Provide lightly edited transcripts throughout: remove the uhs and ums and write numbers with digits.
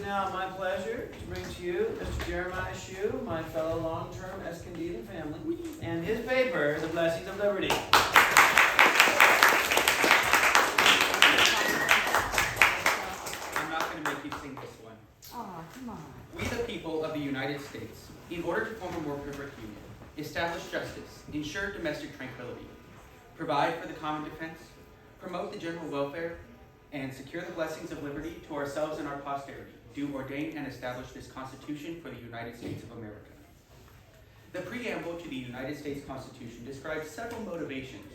now my pleasure to bring to you Mr. Jeremiah Shue, my fellow long-term Escondidan family, and his paper, The Blessings of Liberty. I'm not going to make you sing this one. Oh, come on. We, the people of the United States, in order to form a more perfect union, establish justice, ensure domestic tranquility, provide for the common defense, promote the general welfare, and secure the blessings of liberty to ourselves and our posterity, do ordain and establish this Constitution for the United States of America. The preamble to the United States Constitution describes several motivations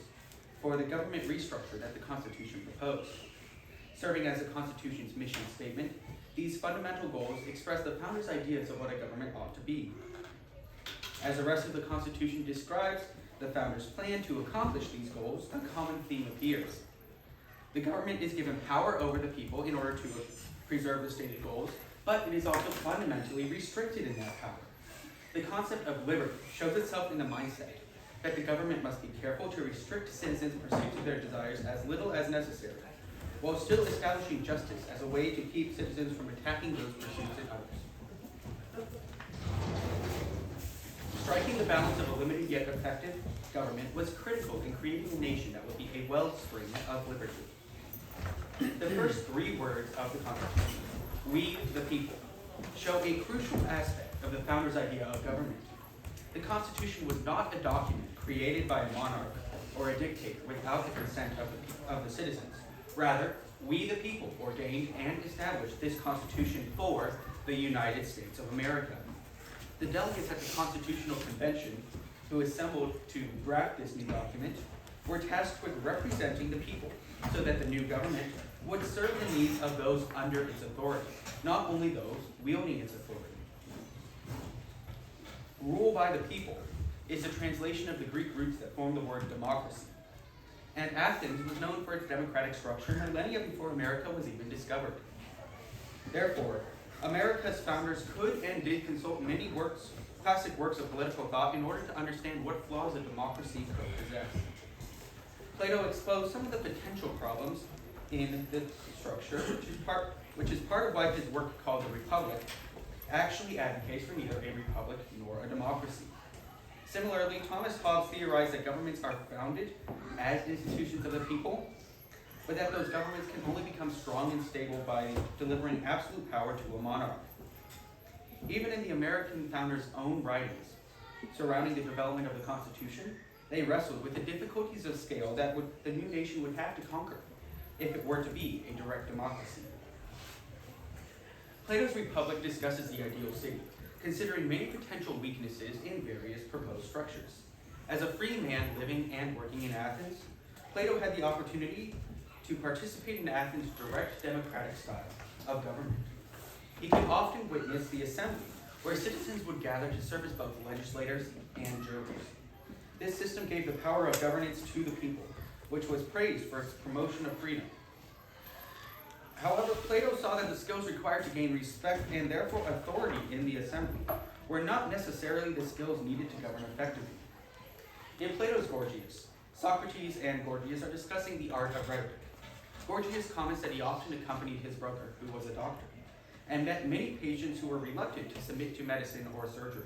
for the government restructure that the Constitution proposed. Serving as the Constitution's mission statement, these fundamental goals express the founders' ideas of what a government ought to be. As the rest of the Constitution describes the founders' plan to accomplish these goals, a common theme appears. The government is given power over the people in order to preserve the stated goals, but it is also fundamentally restricted in that power. The concept of liberty shows itself in the mindset that the government must be careful to restrict citizens' pursuit of their desires as little as necessary, while still establishing justice as a way to keep citizens from attacking those pursuits in others. Striking the balance of a limited yet effective government was critical in creating a nation that would be a wellspring of liberty. The first three words of the Constitution, we the people, show a crucial aspect of the founders' idea of government. The Constitution was not a document created by a monarch or a dictator without the consent of the citizens. Rather, we the people ordained and established this Constitution for the United States of America. The delegates at the Constitutional Convention, who assembled to draft this new document, were tasked with representing the people so that the new government would serve the needs of those under its authority, not only those wielding its authority. Rule by the people is a translation of the Greek roots that form the word democracy. And Athens was known for its democratic structure millennia before America was even discovered. Therefore, America's founders could and did consult many classic works of political thought in order to understand what flaws a democracy could possess. Plato exposed some of the potential problems in the structure, which is part of why his work called The Republic actually advocates for neither a republic nor a democracy. Similarly, Thomas Hobbes theorized that governments are founded as institutions of the people, but that those governments can only become strong and stable by delivering absolute power to a monarch. Even in the American founders' own writings surrounding the development of the Constitution, they wrestled with the difficulties of scale that the new nation would have to conquer if it were to be a direct democracy. Plato's Republic discusses the ideal city, considering many potential weaknesses in various proposed structures. As a free man living and working in Athens, Plato had the opportunity to participate in Athens' direct democratic style of government. He could often witness the assembly, where citizens would gather to serve as both legislators and jurors. This system gave the power of governance to the people, which was praised for its promotion of freedom. However, Plato saw that the skills required to gain respect and therefore authority in the assembly were not necessarily the skills needed to govern effectively. In Plato's Gorgias, Socrates and Gorgias are discussing the art of rhetoric. Gorgias comments that he often accompanied his brother, who was a doctor, and met many patients who were reluctant to submit to medicine or surgery.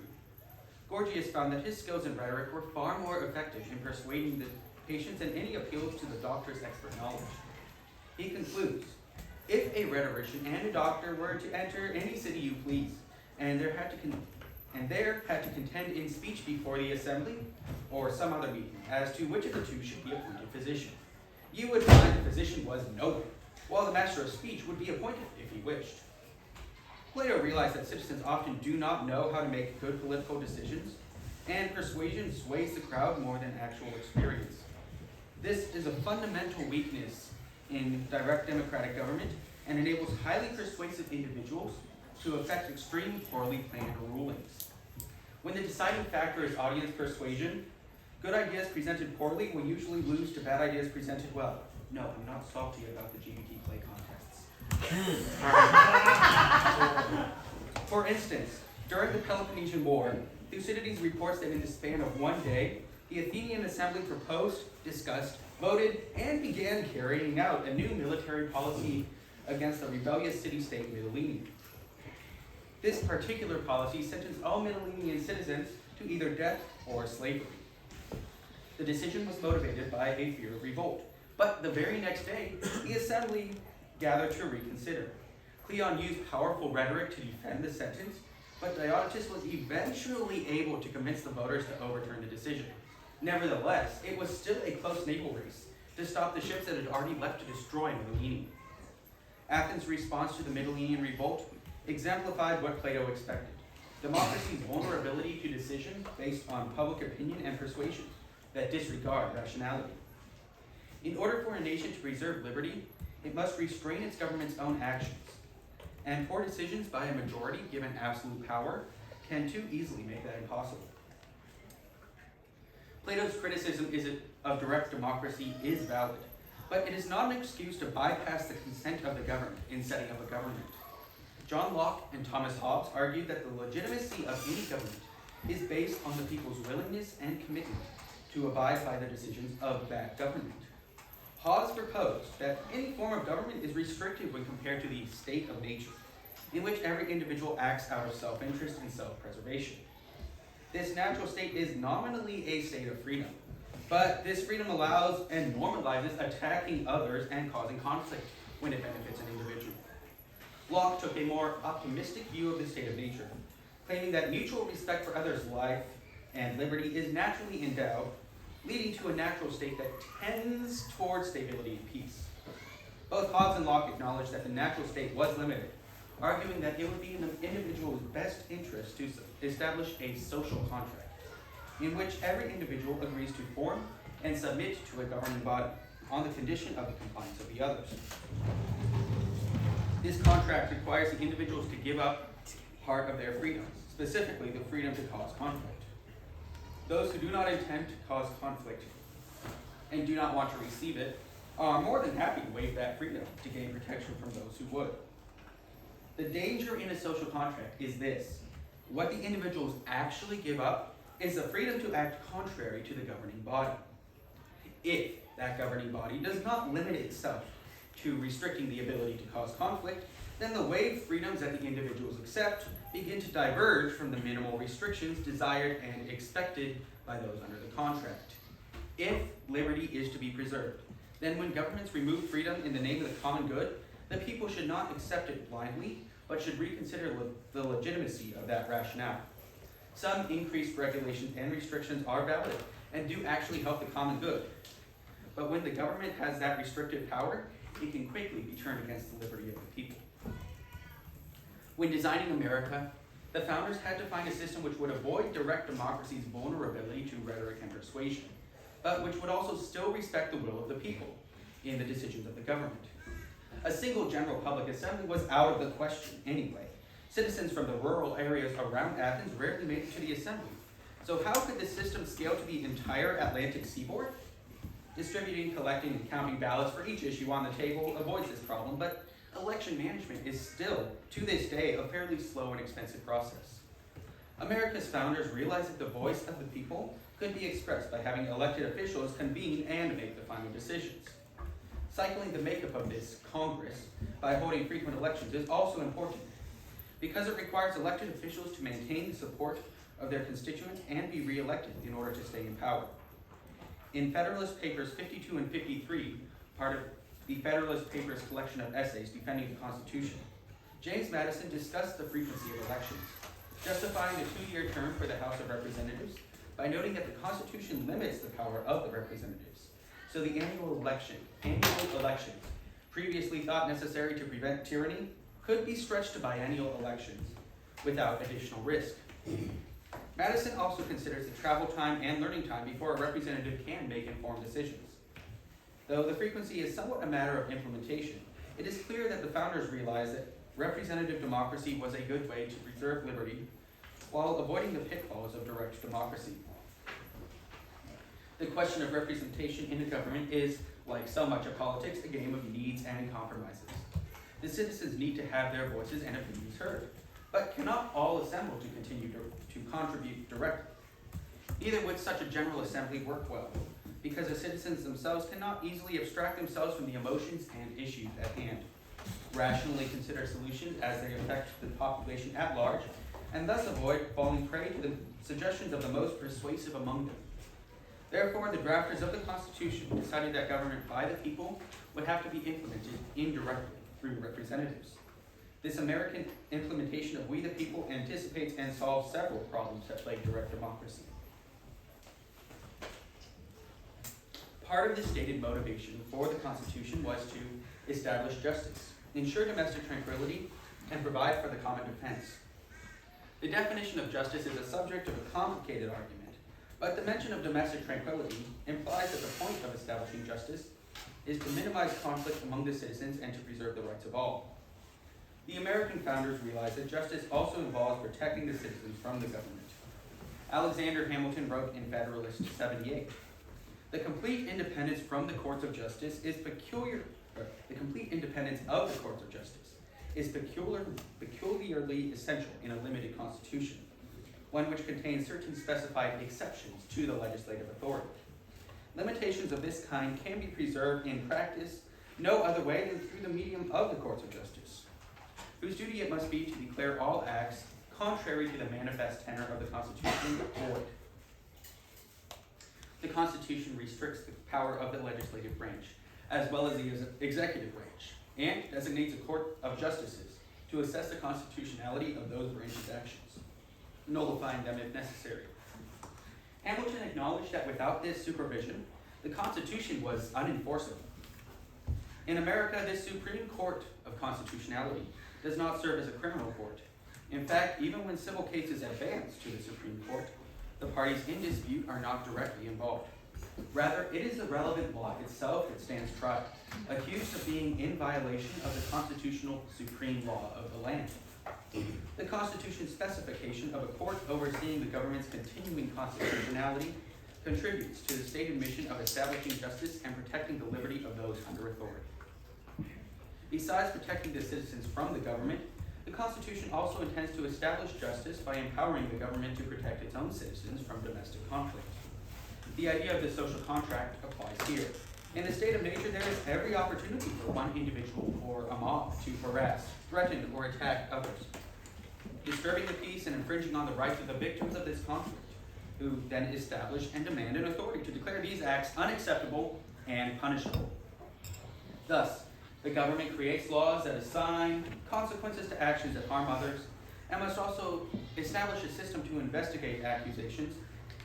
Gorgias found that his skills in rhetoric were far more effective in persuading the patients than any appeals to the doctor's expert knowledge. He concludes, if a rhetorician and a doctor were to enter any city you please, and there had to contend in speech before the assembly or some other meeting as to which of the two should be appointed physician, you would find the physician was nowhere, while the master of speech would be appointed if he wished. Plato realized that citizens often do not know how to make good political decisions, and persuasion sways the crowd more than actual experience. This is a fundamental weakness in direct democratic government and enables highly persuasive individuals to effect extremely poorly planned rulings. When the deciding factor is audience persuasion, good ideas presented poorly will usually lose to bad ideas presented well. No, I'm not salty about the GBT play contests. For instance, during the Peloponnesian War, Thucydides reports that in the span of one day, the Athenian assembly proposed, discussed, voted, and began carrying out a new military policy against the rebellious city-state Mytilene. This particular policy sentenced all Middle-Indian citizens to either death or slavery. The decision was motivated by a fear of revolt, but the very next day, the assembly gathered to reconsider. Cleon used powerful rhetoric to defend the sentence, but Diodotus was eventually able to convince the voters to overturn the decision. Nevertheless, it was still a close naval race to stop the ships that had already left to destroy Mitylene. Athens' response to the Mitylenian revolt exemplified what Plato expected: democracy's vulnerability to decisions based on public opinion and persuasion that disregard rationality. In order for a nation to preserve liberty, it must restrain its government's own actions, and poor decisions by a majority given absolute power can too easily make that impossible. Plato's criticism of direct democracy is valid, but it is not an excuse to bypass the consent of the government in setting up a government. John Locke and Thomas Hobbes argued that the legitimacy of any government is based on the people's willingness and commitment to abide by the decisions of that government. Hobbes proposed that any form of government is restrictive when compared to the state of nature, in which every individual acts out of self-interest and self-preservation. This natural state is nominally a state of freedom, but this freedom allows and normalizes attacking others and causing conflict when it benefits an individual. Locke took a more optimistic view of the state of nature, claiming that mutual respect for others' life and liberty is naturally endowed, leading to a natural state that tends towards stability and peace. Both Hobbes and Locke acknowledged that the natural state was limited, arguing that it would be in the individual's best interest to establish a social contract, in which every individual agrees to form and submit to a governing body on the condition of the compliance of the others. This contract requires the individuals to give up part of their freedom, specifically the freedom to cause conflict. Those who do not intend to cause conflict and do not want to receive it are more than happy to waive that freedom to gain protection from those who would. The danger in a social contract is this: what the individuals actually give up is the freedom to act contrary to the governing body. If that governing body does not limit itself to restricting the ability to cause conflict, then the waived freedoms that the individuals accept begin to diverge from the minimal restrictions desired and expected by those under the contract. If liberty is to be preserved, then when governments remove freedom in the name of the common good, the people should not accept it blindly, but should reconsider the legitimacy of that rationale. Some increased regulations and restrictions are valid and do actually help the common good. But when the government has that restrictive power, it can quickly be turned against the liberty of the people. When designing America, the founders had to find a system which would avoid direct democracy's vulnerability to rhetoric and persuasion, but which would also still respect the will of the people in the decisions of the government. A single general public assembly was out of the question anyway. Citizens from the rural areas around Athens rarely made it to the assembly. So how could the system scale to the entire Atlantic seaboard? Distributing, collecting, and counting ballots for each issue on the table avoids this problem, but election management is still, to this day, a fairly slow and expensive process. America's founders realized that the voice of the people could be expressed by having elected officials convene and make the final decisions. Cycling the makeup of this Congress by holding frequent elections is also important, because it requires elected officials to maintain the support of their constituents and be re-elected in order to stay in power. In Federalist Papers 52 and 53, part of the Federalist Papers collection of essays defending the Constitution, James Madison discussed the frequency of elections, justifying a 2-year term for the House of Representatives by noting that the Constitution limits the power of the representatives. So the annual elections, previously thought necessary to prevent tyranny, could be stretched to biennial elections without additional risk. Madison also considers the travel time and learning time before a representative can make informed decisions. Though the frequency is somewhat a matter of implementation, it is clear that the founders realized that representative democracy was a good way to preserve liberty while avoiding the pitfalls of direct democracy. The question of representation in a government is, like so much of politics, a game of needs and compromises. The citizens need to have their voices and opinions heard, but cannot all assemble to continue to contribute directly. Neither would such a general assembly work well, because the citizens themselves cannot easily abstract themselves from the emotions and issues at hand. rationally consider solutions as they affect the population at large, and thus avoid falling prey to the suggestions of the most persuasive among them. Therefore, the drafters of the Constitution decided that government by the people would have to be implemented indirectly through representatives. This American implementation of we the people anticipates and solves several problems that plague direct democracy. Part of the stated motivation for the Constitution was to establish justice, ensure domestic tranquility, and provide for the common defense. The definition of justice is a subject of a complicated argument, but the mention of domestic tranquility implies that the point of establishing justice is to minimize conflict among the citizens and to preserve the rights of all. The American founders realized that justice also involves protecting the citizens from the government. Alexander Hamilton wrote in Federalist 78, the complete independence from the courts of justice is the complete independence of the courts of justice is peculiarly essential in a limited constitution, one which contains certain specified exceptions to the legislative authority. Limitations of this kind can be preserved in practice no other way than through the medium of the courts of justice, whose duty it must be to declare all acts contrary to the manifest tenor of the Constitution void. The Constitution restricts the power of the legislative branch, as well as the executive branch, and designates a court of justices to assess the constitutionality of those branches' actions, nullifying them if necessary. Hamilton acknowledged that without this supervision, the Constitution was unenforceable. In America, this Supreme Court of Constitutionality does not serve as a criminal court. In fact, even when civil cases advance to the Supreme Court, the parties in dispute are not directly involved. Rather, it is the relevant law itself that stands trial, accused of being in violation of the constitutional supreme law of the land. The Constitution's specification of a court overseeing the government's continuing constitutionality contributes to the stated mission of establishing justice and protecting the liberty of those under authority. Besides protecting the citizens from the government, the Constitution also intends to establish justice by empowering the government to protect its own citizens from domestic conflict. The idea of the social contract applies here. In the state of nature, there is every opportunity for one individual or a mob to harass, threaten, or attack others, disturbing the peace and infringing on the rights of the victims of this conflict, who then establish and demand an authority to declare these acts unacceptable and punishable. Thus, the government creates laws that assign consequences to actions that harm others, and must also establish a system to investigate accusations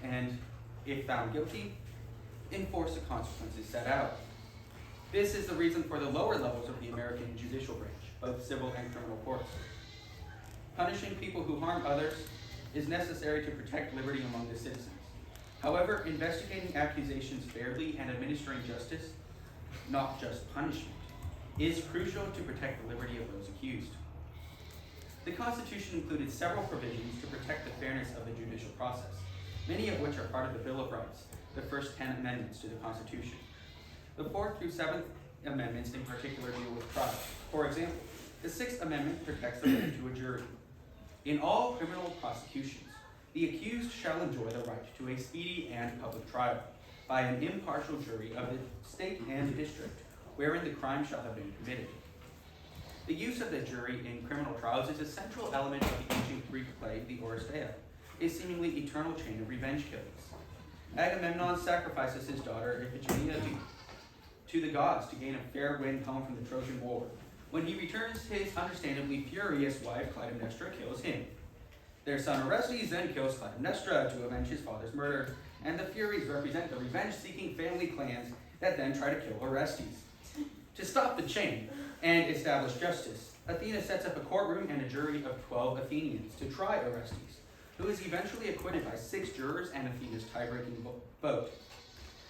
and, if found guilty, enforce the consequences set out. This is the reason for the lower levels of the American judicial branch, both civil and criminal courts. Punishing people who harm others is necessary to protect liberty among the citizens. However, investigating accusations fairly and administering justice, not just punishment, is crucial to protect the liberty of those accused. The Constitution included several provisions to protect the fairness of the judicial process, many of which are part of the Bill of Rights, the first 10 amendments to the Constitution. The 4th through 7th amendments in particular deal with trial. For example, the 6th Amendment protects the right to a jury. In all criminal prosecutions, the accused shall enjoy the right to a speedy and public trial by an impartial jury of the state and district wherein the crime shall have been committed. The use of the jury in criminal trials is a central element of the ancient Greek play, the Oresteia, a seemingly eternal chain of revenge killings. Agamemnon sacrifices his daughter Iphigenia to the gods to gain a fair wind home from the Trojan War. When he returns, his understandably furious wife Clytemnestra kills him. Their son Orestes then kills Clytemnestra to avenge his father's murder, and the Furies represent the revenge-seeking family clans that then try to kill Orestes. To stop the chain and establish justice, Athena sets up a courtroom and a jury of 12 Athenians to try Orestes, who is eventually acquitted by 6 jurors and Athena's tie-breaking vote.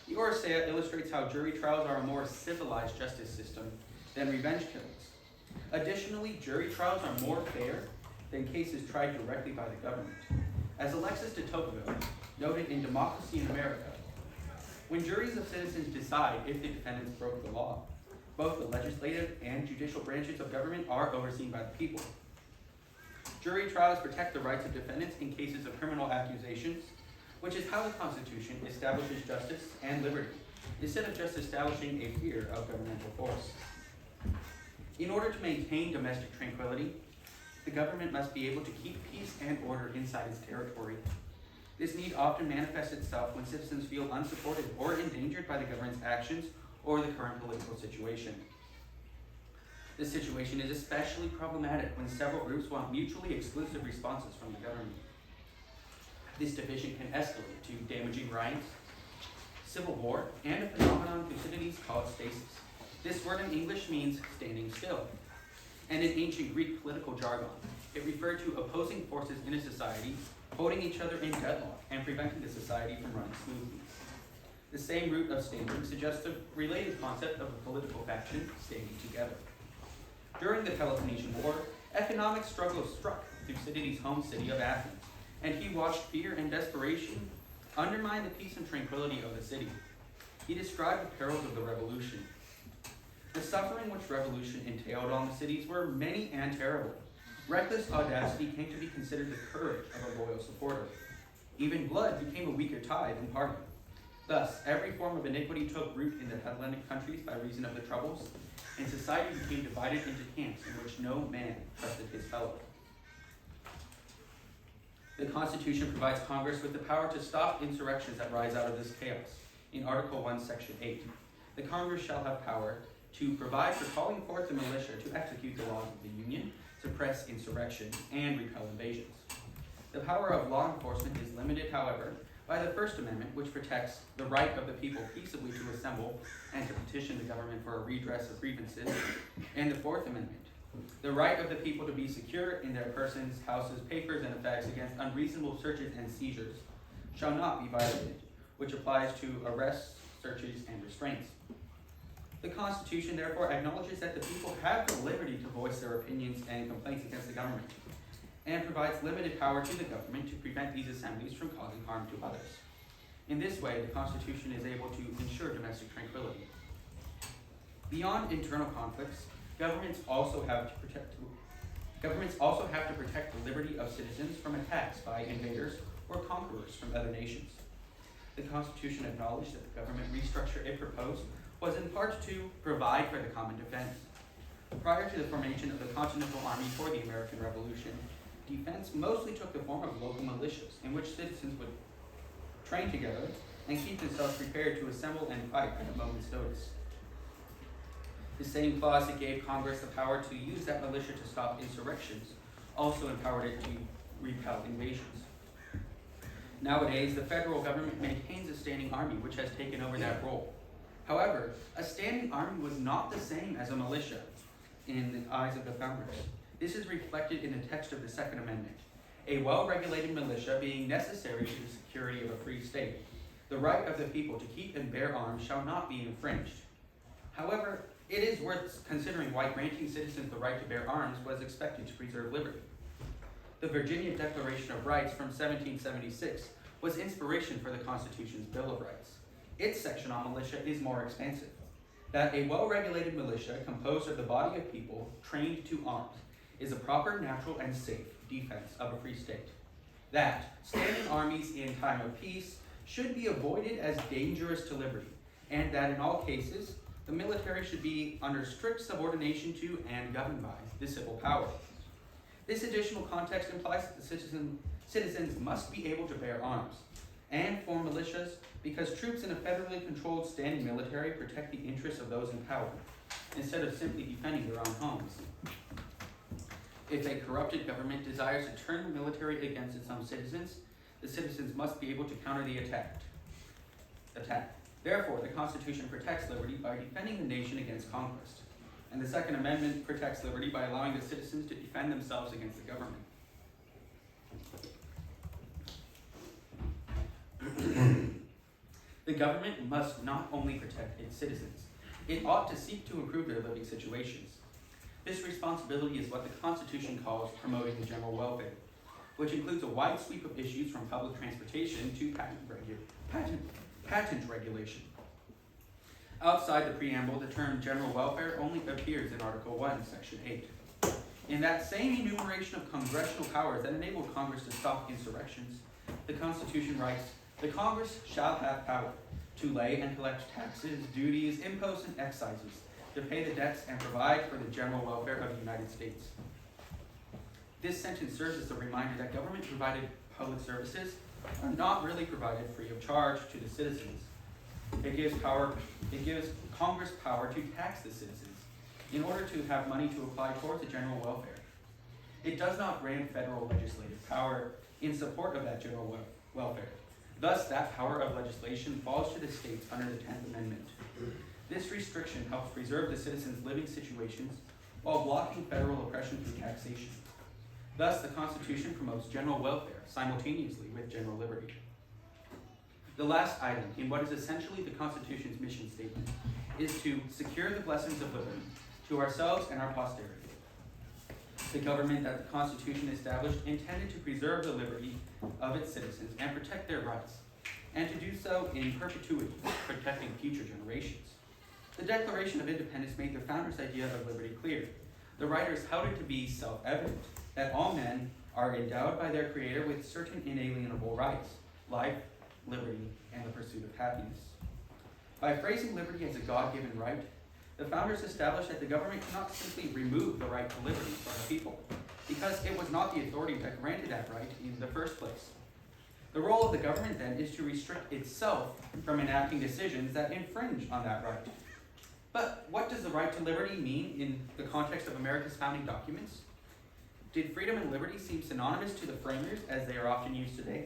The Oresteia illustrates how jury trials are a more civilized justice system than revenge killings. Additionally, jury trials are more fair than cases tried directly by the government. As Alexis de Tocqueville noted in Democracy in America, when juries of citizens decide if the defendants broke the law, both the legislative and judicial branches of government are overseen by the people. Jury trials protect the rights of defendants in cases of criminal accusations, which is how the Constitution establishes justice and liberty, instead of just establishing a fear of governmental force. In order to maintain domestic tranquility, the government must be able to keep peace and order inside its territory. This need often manifests itself when citizens feel unsupported or endangered by the government's actions or the current political situation. This situation is especially problematic when several groups want mutually exclusive responses from the government. This division can escalate to damaging riots, civil war, and a phenomenon Thucydides called stasis. This word in English means standing still, and in ancient Greek political jargon, it referred to opposing forces in a society holding each other in deadlock and preventing the society from running smoothly. The same root of standing suggests the related concept of a political faction standing together. During the Peloponnesian War, economic struggles struck Thucydides' home city of Athens, and he watched fear and desperation undermine the peace and tranquility of the city. He described the perils of the revolution. The suffering which revolution entailed on the cities were many and terrible. Reckless audacity came to be considered the courage of a loyal supporter. Even blood became a weaker tie than party. Thus, every form of iniquity took root in the Hellenic countries by reason of the troubles, and society became divided into camps in which no man trusted his fellow. The Constitution provides Congress with the power to stop insurrections that rise out of this chaos. In Article 1, Section 8, the Congress shall have power to provide for calling forth the militia to execute the laws of the Union, suppress insurrection, and repel invasions. The power of law enforcement is limited, however, by the First Amendment, which protects the right of the people peaceably to assemble and to petition the government for a redress of grievances, and the Fourth Amendment, the right of the people to be secure in their persons, houses, papers, and effects against unreasonable searches and seizures shall not be violated, which applies to arrests, searches, and restraints. The Constitution therefore acknowledges that the people have the liberty to voice their opinions and complaints against the government, and provides limited power to the government to prevent these assemblies from causing harm to others. In this way, the Constitution is able to ensure domestic tranquility. Beyond internal conflicts, governments also have to protect the liberty of citizens from attacks by invaders or conquerors from other nations. The Constitution acknowledged that the government restructure it proposed was in part to provide for the common defense. Prior to the formation of the Continental Army for the American Revolution, defense mostly took the form of local militias, in which citizens would train together and keep themselves prepared to assemble and fight at a moment's notice. The same clause that gave Congress the power to use that militia to stop insurrections also empowered it to repel invasions. Nowadays, the federal government maintains a standing army which has taken over that role. However, a standing army was not the same as a militia in the eyes of the founders. This is reflected in the text of the Second Amendment, a well-regulated militia being necessary to the security of a free state. The right of the people to keep and bear arms shall not be infringed. However, it is worth considering why granting citizens the right to bear arms was expected to preserve liberty. The Virginia Declaration of Rights from 1776 was inspiration for the Constitution's Bill of Rights. Its section on militia is more expansive, that a well-regulated militia composed of the body of people trained to arms is a proper, natural, and safe defense of a free state. That standing armies in time of peace should be avoided as dangerous to liberty, and that in all cases, the military should be under strict subordination to and governed by the civil power. This additional context implies that the citizens must be able to bear arms and form militias because troops in a federally controlled standing military protect the interests of those in power, instead of simply defending their own homes. If a corrupted government desires to turn the military against its own citizens, the citizens must be able to counter the attack. Therefore, the Constitution protects liberty by defending the nation against conquest, and the Second Amendment protects liberty by allowing the citizens to defend themselves against the government. The government must not only protect its citizens, it ought to seek to improve their living situations. This responsibility is what the Constitution calls promoting the general welfare, which includes a wide sweep of issues from public transportation to patent regulation. Outside the preamble, the term general welfare only appears in Article 1, Section 8. In that same enumeration of congressional powers that enable Congress to stop insurrections, the Constitution writes, "The Congress shall have power to lay and collect taxes, duties, imposts, and excises, to pay the debts and provide for the general welfare of the United States. This sentence serves as a reminder that government-provided public services are not really provided free of charge to the citizens. It gives Congress power to tax the citizens in order to have money to apply towards the general welfare. It does not grant federal legislative power in support of that general welfare. Thus, that power of legislation falls to the states under the 10th Amendment. This restriction helps preserve the citizens' living situations while blocking federal oppression through taxation. Thus, the Constitution promotes general welfare simultaneously with general liberty. The last item in what is essentially the Constitution's mission statement is to secure the blessings of liberty to ourselves and our posterity. The government that the Constitution established intended to preserve the liberty of its citizens and protect their rights, and to do so in perpetuity, protecting future generations. The Declaration of Independence made the founders' idea of liberty clear. The writers held it to be self-evident that all men are endowed by their Creator with certain inalienable rights: life, liberty, and the pursuit of happiness. By phrasing liberty as a God-given right, the founders established that the government cannot simply remove the right to liberty from the people, because it was not the authority that granted that right in the first place. The role of the government, then, is to restrict itself from enacting decisions that infringe on that right. But what does the right to liberty mean in the context of America's founding documents? Did freedom and liberty seem synonymous to the framers as they are often used today?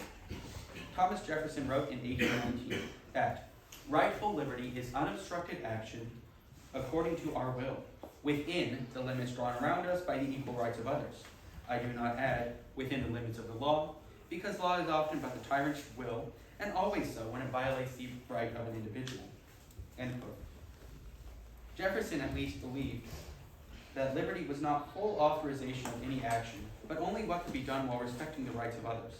Thomas Jefferson wrote in 1819 that rightful liberty is unobstructed action according to our will, within the limits drawn around us by the equal rights of others. I do not add within the limits of the law, because law is often but the tyrant's will, and always so when it violates the right of an individual. End quote. Jefferson at least believed that liberty was not full authorization of any action, but only what could be done while respecting the rights of others.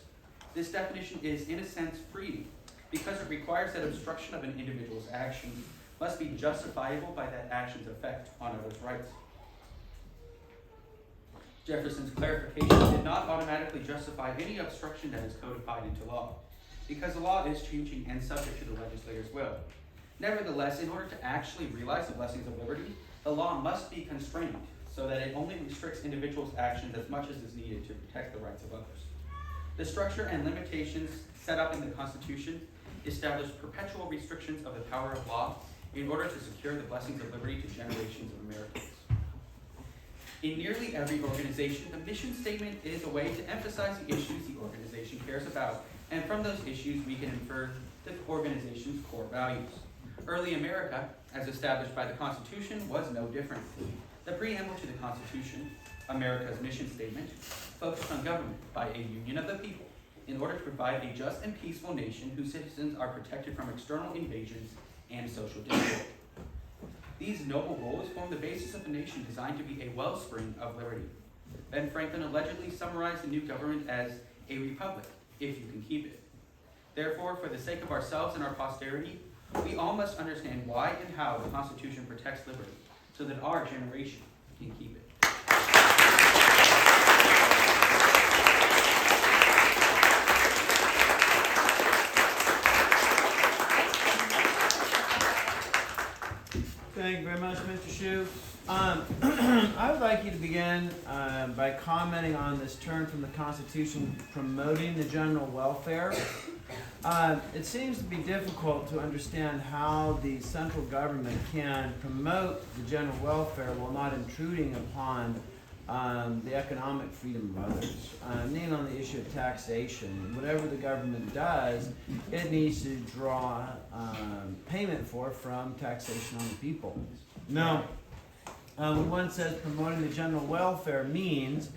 This definition is, in a sense, free, because it requires that obstruction of an individual's action must be justifiable by that action's effect on others' rights. Jefferson's clarification did not automatically justify any obstruction that is codified into law, because the law is changing and subject to the legislator's will. Nevertheless, in order to actually realize the blessings of liberty, the law must be constrained so that it only restricts individuals' actions as much as is needed to protect the rights of others. The structure and limitations set up in the Constitution establish perpetual restrictions of the power of law in order to secure the blessings of liberty to generations of Americans. In nearly every organization, the mission statement is a way to emphasize the issues the organization cares about, and from those issues we can infer the organization's core values. Early America, as established by the Constitution, was no different. The preamble to the Constitution, America's mission statement, focused on government by a union of the people in order to provide a just and peaceful nation whose citizens are protected from external invasions and social discord. These noble goals form the basis of a nation designed to be a wellspring of liberty. Ben Franklin allegedly summarized the new government as a republic, if you can keep it. Therefore, for the sake of ourselves and our posterity, we all must understand why and how the Constitution protects liberty, so that our generation can keep it. Thank you very much, Mr. Shue. I would like you to begin by commenting on this term from the Constitution, promoting the general welfare. It seems to be difficult to understand how the central government can promote the general welfare while not intruding upon the economic freedom of others. Mainly on the issue of taxation. Whatever the government does, it needs to draw payment for from taxation on the people. Now, when one says promoting the general welfare means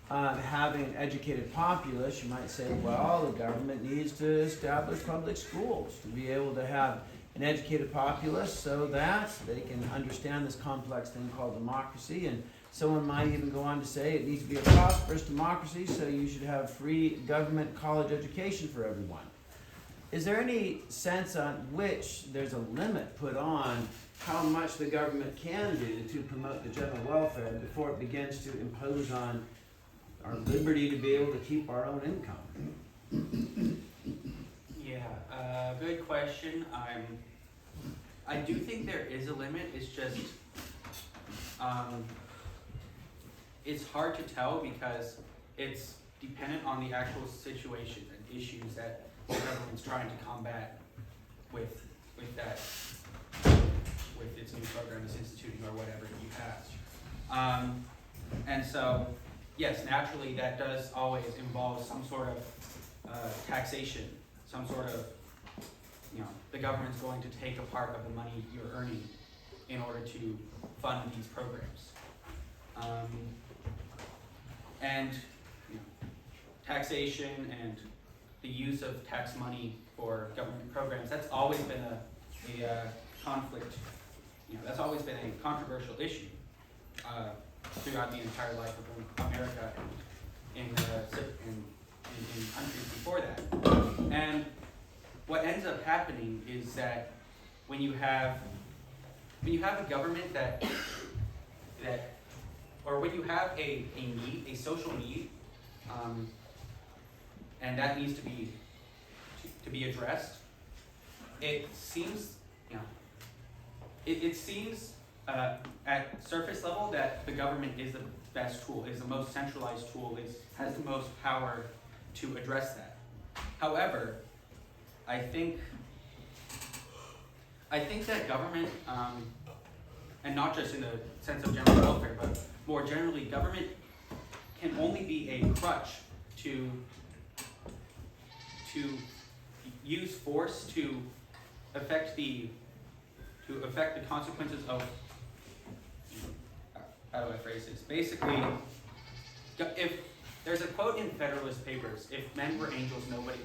having an educated populace, you might say, well, the government needs to establish public schools to be able to have an educated populace so that they can understand this complex thing called democracy. And someone might even go on to say it needs to be a prosperous democracy, so you should have free government college education for everyone. Is there any sense on which there's a limit put on how much the government can do to promote the general welfare before it begins to impose on our liberty to be able to keep our own income? Yeah, good question. I do think there is a limit. It's just It's hard to tell because it's dependent on the actual situations and issues that the government's trying to combat with that, with its new program it's instituting or whatever you pass. And so, yes, naturally that does always involve some sort of taxation, some sort of, the government's going to take a part of the money you're earning in order to fund these programs. And taxation and the use of tax money for government programs, that's always been a conflict, that's always been a controversial issue throughout the entire life of America and in countries before that. And what ends up happening is that when you have a government or when you have a need, a social need, and that needs to be addressed, it seems, it seems at surface level that the government is the best tool, is the most centralized tool, has the most power to address that. However, I think that government, and not just in the sense of general welfare, but more generally, government can only be a crutch to use force to affect the consequences of, how do I phrase this? Basically, if there's a quote in Federalist Papers, if men were angels, nobody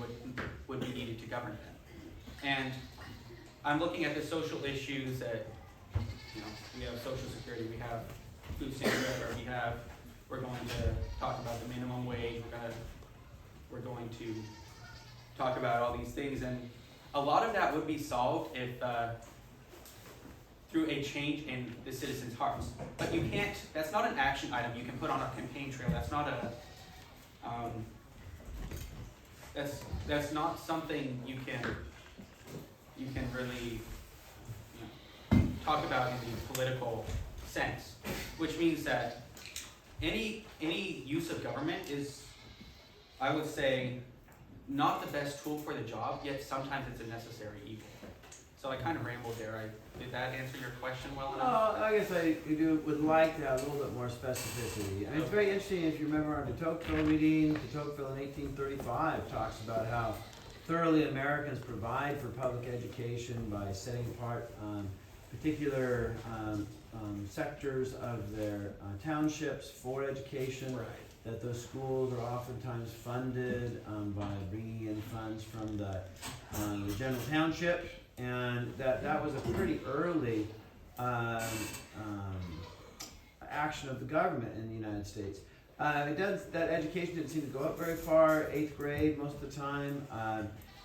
would be needed to govern them. And I'm looking at the social issues that, we have Social Security, we have food stamps, we're going to talk about the minimum wage, we're going to talk about all these things, and a lot of that would be solved if through a change in the citizens' hearts. But you can't, that's not an action item you can put on a campaign trail. That's not that's not something you can really talk about in the political sense, which means that any use of government is, I would say, not the best tool for the job, yet sometimes it's a necessary evil. So I kind of rambled there. Did that answer your question well enough? I guess I would like to have a little bit more specificity. I mean, it's very interesting, if you remember our de Tocqueville meeting. De Tocqueville in 1835 talks about how thoroughly Americans provide for public education by setting apart particular sectors of their townships for education. Right. That those schools are oftentimes funded by bringing in funds from the general township, and that was a pretty early action of the government in the United States. That education didn't seem to go up very far, 8th grade most of the time,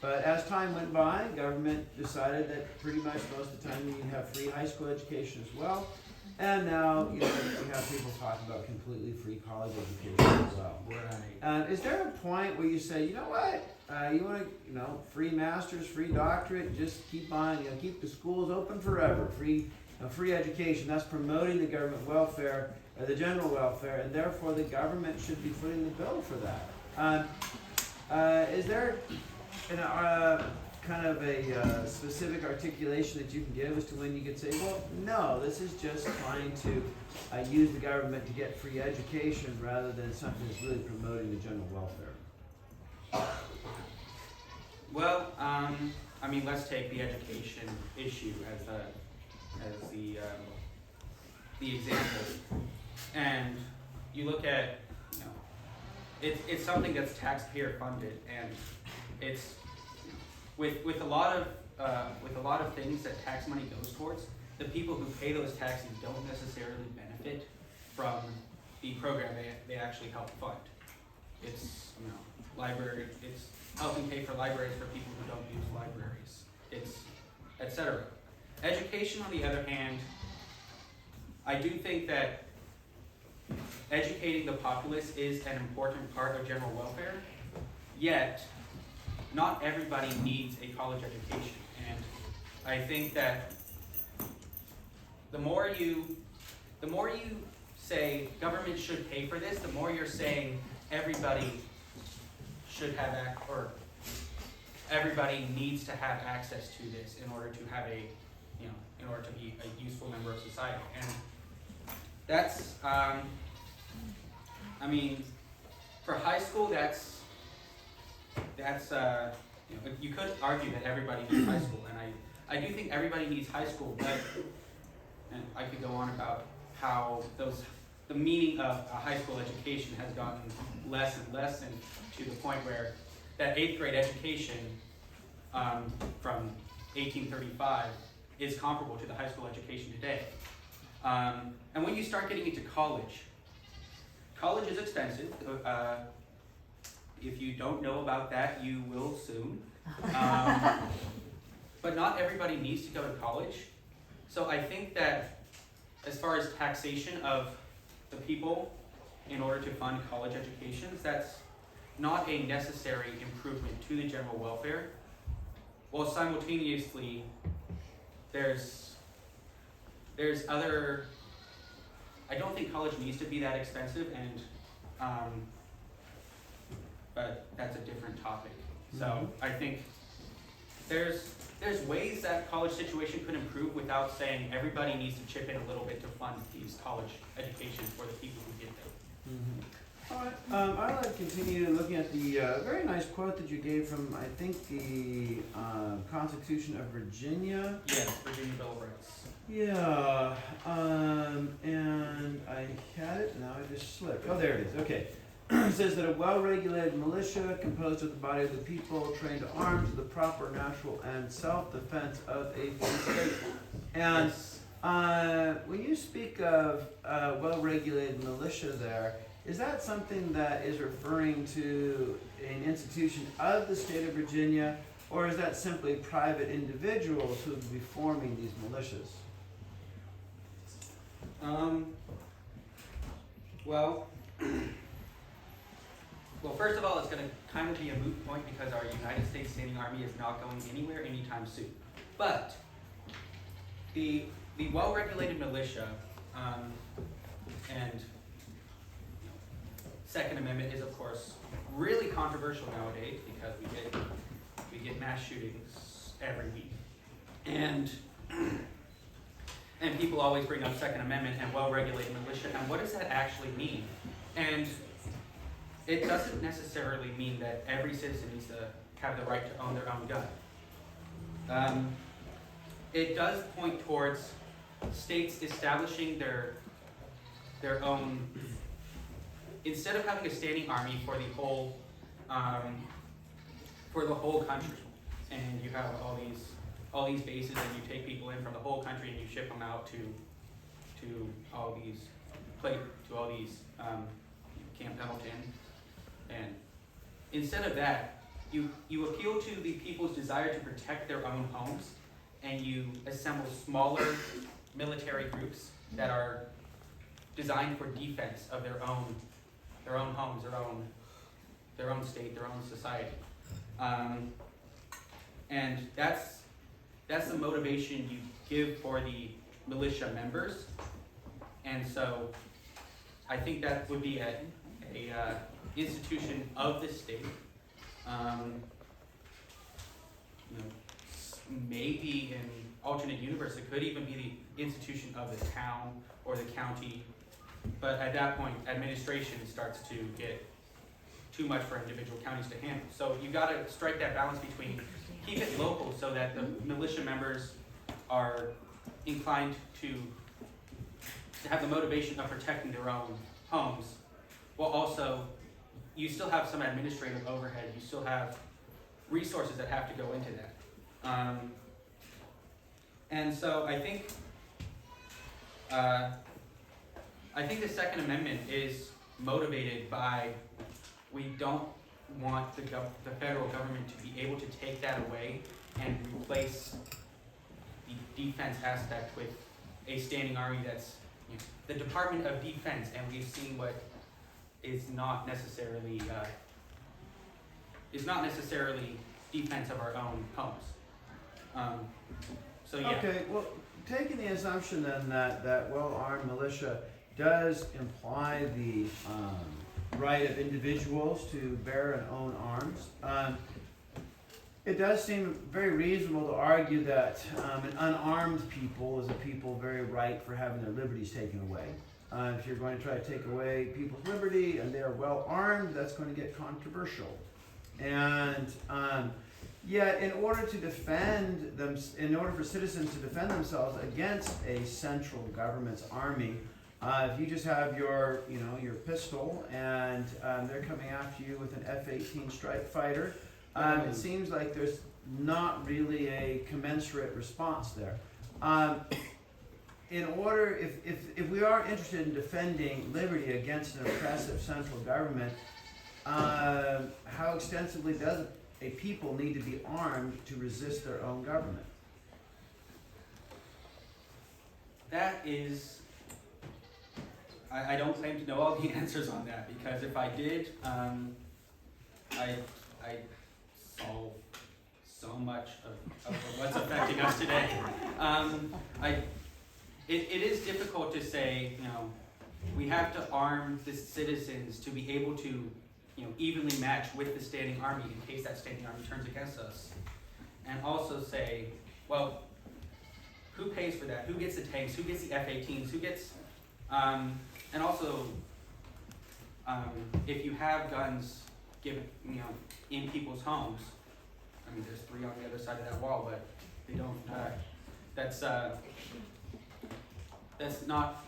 but as time went by, government decided that pretty much most of the time you have free high school education as well. And now, we have people talking about completely free college education as well. Right. Is there a point where you say, you know what, you want to, free masters, free doctorate, just keep on, keep the schools open forever, free education? That's promoting the government welfare, the general welfare, and therefore the government should be footing the bill for that. Is there kind of a specific articulation that you can give as to when you could say, well, no, this is just trying to use the government to get free education rather than something that's really promoting the general welfare? Well, let's take the education issue as the example. And you look at, it's something that's taxpayer funded, and it's with a lot of things that tax money goes towards, the people who pay those taxes don't necessarily benefit from the program they actually help fund. It's it's helping pay for libraries for people who don't use libraries. It's etc. Education, on the other hand, I do think that educating the populace is an important part of general welfare, yet not everybody needs a college education. And I think that the more you the more you say government should pay for this, the more you're saying everybody should have or everybody needs to have access to this in order to have a, in order to be a useful member of society. And that's, I mean, for high school, that's you could argue that everybody needs high school, and I do think everybody needs high school, but, and I could go on about how the meaning of a high school education has gotten less and less, and to the point where that 8th grade education from 1835 is comparable to the high school education today. And when you start getting into college, college is expensive. If you don't know about that, you will soon. But not everybody needs to go to college. So I think that as far as taxation of the people in order to fund college educations, that's not a necessary improvement to the general welfare. While simultaneously, there's other, I don't think college needs to be that expensive, and but that's a different topic. So I think there's ways that college situation could improve without saying everybody needs to chip in a little bit to fund these college educations for the people who get there. All right, I'd like to continue looking at the very nice quote that you gave from, I think, the Constitution of Virginia. Yes, Virginia Bill of Rights. Yeah, and I had it, now I just slipped. Oh, there it is, okay. It says that a well-regulated militia composed of the body of the people trained to arms for the proper, natural, and self-defense of a free state. And when you speak of well-regulated militia there, is that something that is referring to an institution of the state of Virginia, or is that simply private individuals who would be forming these militias? Well, first of all, it's going to kind of be a moot point because our United States Standing Army is not going anywhere anytime soon. But the well-regulated militia and Second Amendment is, of course, really controversial nowadays because we get mass shootings every week, and people always bring up Second Amendment and well-regulated militia, and what does that actually mean? And it doesn't necessarily mean that every citizen needs to have the right to own their own gun. It does point towards states establishing their own, instead of having a standing army for the whole country, and you have all these bases, and you take people in from the whole country and you ship them out to all these Camp Pendleton. And instead of that, you appeal to the people's desire to protect their own homes, and you assemble smaller military groups that are designed for defense of their own homes, their own state, their own society. And that's the motivation you give for the militia members. And so I think that would be a institution of the state. Maybe in alternate universe, it could even be the institution of the town or the county. But at that point, administration starts to get too much for individual counties to handle. So you got to strike that balance between keep it local so that the militia members are inclined to have the motivation of protecting their own homes, while also you still have some administrative overhead. You still have resources that have to go into that. And so I think the Second Amendment is motivated by, we don't want the federal government to be able to take that away and replace the defense aspect with a standing army that's the Department of Defense, and we've seen what is not necessarily defense of our own homes. So yeah. Okay, well, taking the assumption then that well-armed militia does imply the right of individuals to bear and own arms, it does seem very reasonable to argue that an unarmed people is a people very ripe for having their liberties taken away. If you're going to try to take away people's liberty and they are well armed, that's going to get controversial. And yet, in order to defend them, in order for citizens to defend themselves against a central government's army, if you just have your pistol and they're coming after you with an F-18 strike fighter, it seems like there's not really a commensurate response there. In order, if we are interested in defending liberty against an oppressive central government, how extensively does a people need to be armed to resist their own government? That is, I don't claim to know all the answers on that, because if I did, I solve so much of what's affecting us today. It is difficult to say, we have to arm the citizens to be able to, evenly match with the standing army in case that standing army turns against us. And also say, well, who pays for that? Who gets the tanks? Who gets the F-18s? Who gets, and also, if you have guns given, in people's homes, there's 3 on the other side of that wall, but they don't, that's not,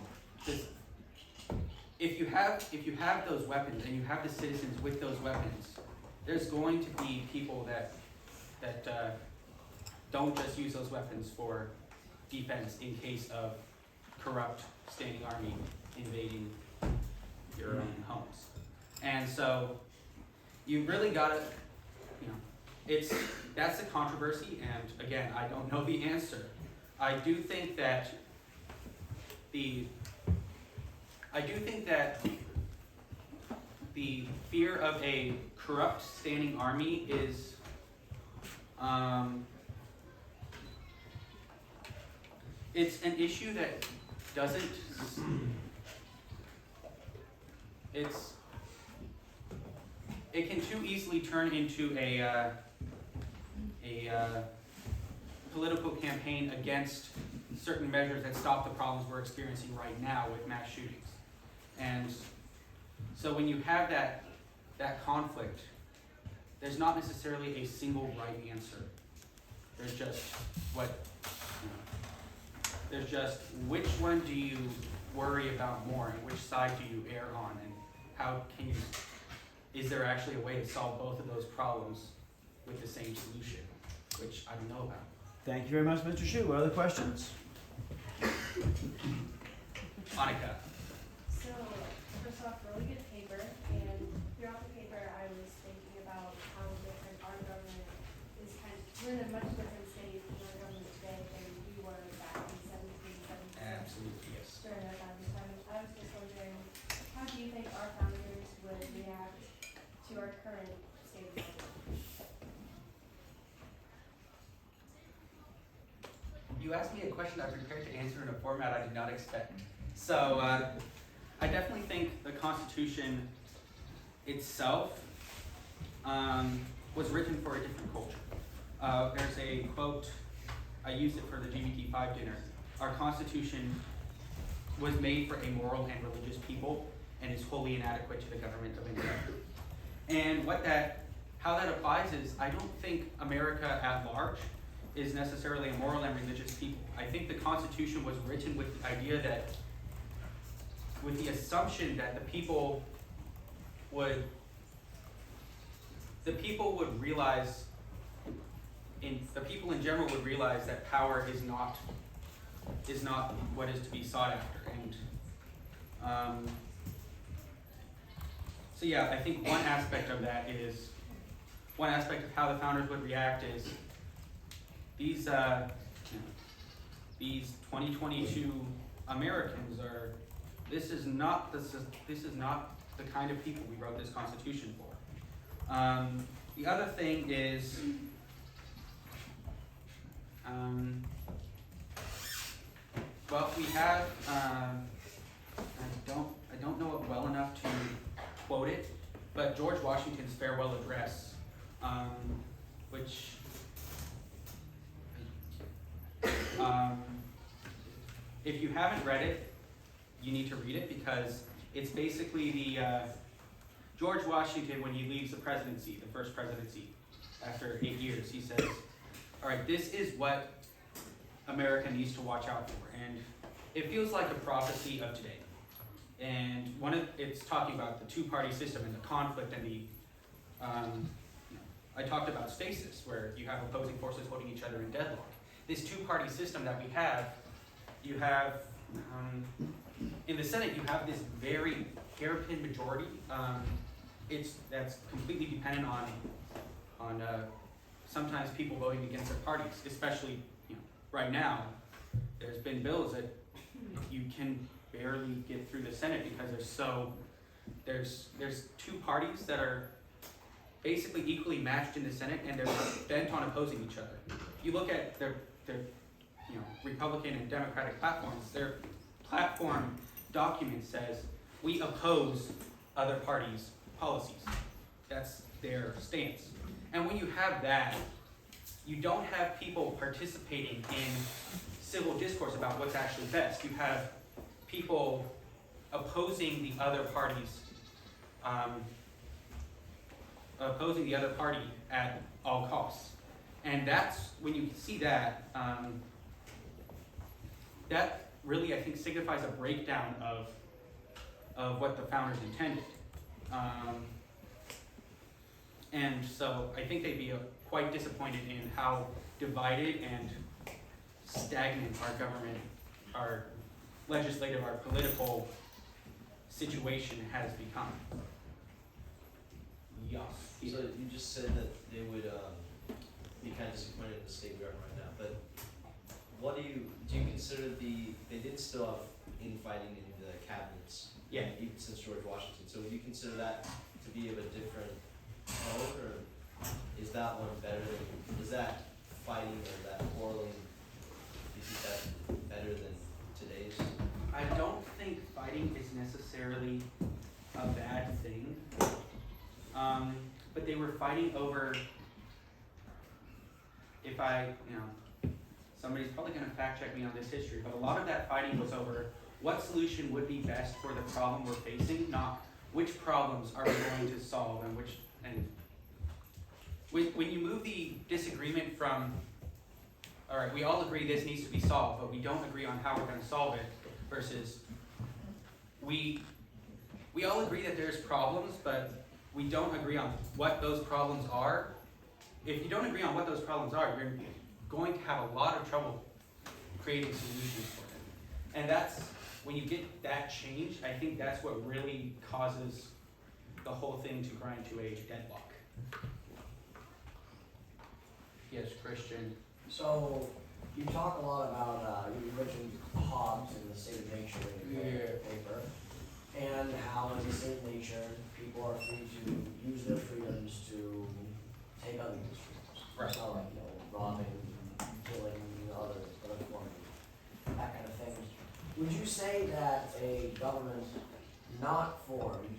if you have those weapons and you have the citizens with those weapons, there's going to be people that don't just use those weapons for defense in case of corrupt standing army invading your own homes. And so you really gotta, that's the controversy, and again, I don't know the answer. I do think that the fear of a corrupt standing army is it's an issue that doesn't it can too easily turn into a political campaign against certain measures that stop the problems we're experiencing right now with mass shootings. And so when you have that conflict, there's not necessarily a single right answer. There's just which one do you worry about more and which side do you err on, and how can you, is there actually a way to solve both of those problems with the same solution, which I don't know about. Thank you very much, Mr. Shue. What other questions? Monica. So, first off, really good paper, and throughout the paper I was thinking about how different our government is we're in a much different state in our government today than we were back in 1776. Absolutely, yes. During our founding time. I was just wondering, how do you think our founders would react to our current state of government? You asked me a question I prepared to answer in a format I did not expect. So I definitely think the Constitution itself was written for a different culture. There's a quote, I used it for the GBT5 dinner. Our Constitution was made for a moral and religious people and is wholly inadequate to the government of India. And how that applies is, I don't think America at large is necessarily a moral and religious people. I think the Constitution was written with the idea that, with the assumption that the people would realize, the people in general would realize that power is not what is to be sought after. And so yeah, I think one aspect of how the founders would react is these 2022 Americans are. This is not the kind of people we wrote this Constitution for. The other thing is, Well, we have, I don't know it well enough to quote it, but George Washington's farewell address, which, if you haven't read it, you need to read it because it's basically the, George Washington, when he leaves the presidency, the first presidency, after 8 years, he says, all right, this is what America needs to watch out for. And it feels like a prophecy of today. And it's talking about the two-party system and the conflict and the, I talked about stasis, where you have opposing forces holding each other in deadlock. This two-party system that we have, you have, in the Senate, you have this very hairpin majority. That's completely dependent on sometimes people voting against their parties, especially right now. There's been bills that you can barely get through the Senate because there's two parties that are basically equally matched in the Senate, and they're bent on opposing each other. You look at their Republican and Democratic platforms. Their platform document says we oppose other parties' policies. That's their stance. And when you have that, you don't have people participating in civil discourse about what's actually best. You have people opposing the other parties, opposing the other party at all costs. And that's, when you see that, that really, I think, signifies a breakdown of what the founders intended. And so I think they'd be quite disappointed in how divided and stagnant our government, our legislative, our political situation has become. Yes. So you just said that they would be kind of disappointed in the state we are right now, but what do you consider they did still have infighting in the cabinets? Yeah. Even since George Washington. So would you consider that to be of a different mode, or is that one better than, is that fighting or that quarreling, do you think that's better than today's? I don't think fighting is necessarily a bad thing. But they were fighting over, somebody's probably gonna fact check me on this history, but a lot of that fighting was over what solution would be best for the problem we're facing, not which problems are we going to solve and when you move the disagreement from, all right, we all agree this needs to be solved, but we don't agree on how we're gonna solve it, versus we all agree that there's problems, but we don't agree on what those problems are. If you don't agree on what those problems are, you're going to have a lot of trouble creating solutions for them. And that's, when you get that change, I think that's what really causes the whole thing to grind to a deadlock. Yes, Christian. So, you talk a lot about, you mentioned Hobbes and the state of nature in your paper, and how in the state of nature, people are free to use their freedoms to take other people's freedoms. Right. It's not like, robbing, killing, other forms, that kind of thing. Would you say that a government not formed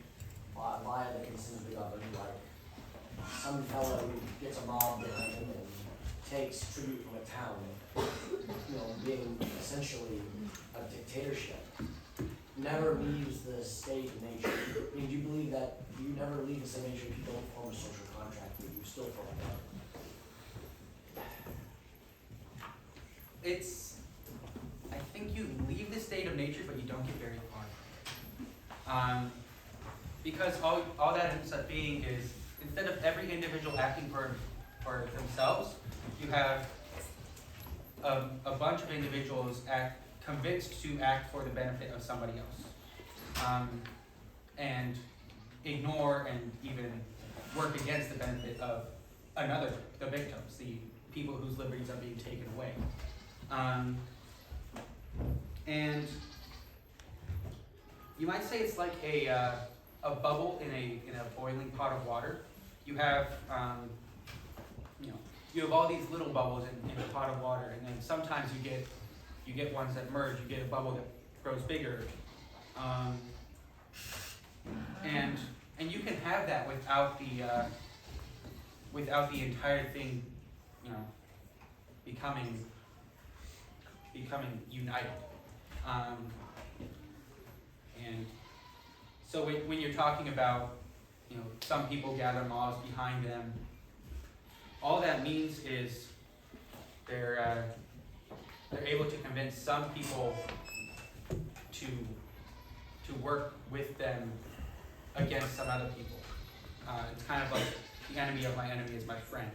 via the consent of the governed, like some fellow who gets a mob behind him and takes tribute from a town, being essentially a dictatorship, never leaves the state of nature? I mean, do you believe that you never leave the state of nature if you don't form a social contract, but you still form a government? I think you leave the state of nature, but you don't get very far. Because all that ends up being is, instead of every individual acting for themselves, you have a bunch of individuals convinced to act for the benefit of somebody else, and ignore and even work against the benefit of the victims, the people whose liberties are being taken away. And you might say it's like a bubble in a boiling pot of water. You have you have all these little bubbles in a pot of water, and then sometimes you You get ones that merge, you get a bubble that grows bigger. And you can have that without the entire thing, you know, becoming united. And so when you're talking about, you know, some people gather mobs behind them, all that means is they're able to convince some people to work with them against some other people. It's kind of like the enemy of my enemy is my friend.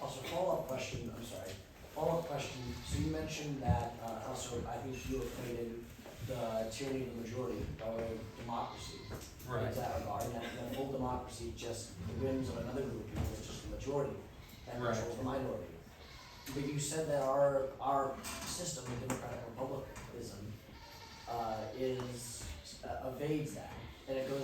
Also, follow-up question, I'm sorry. Follow-up question, so you mentioned that, also, I think you equated the tyranny of the majority by way of democracy. Right. In that regard, and that full democracy, just the whims of another group of people, it's just the majority that Right. controls the minority. But you said that our system of democratic republicanism, evades that, and it goes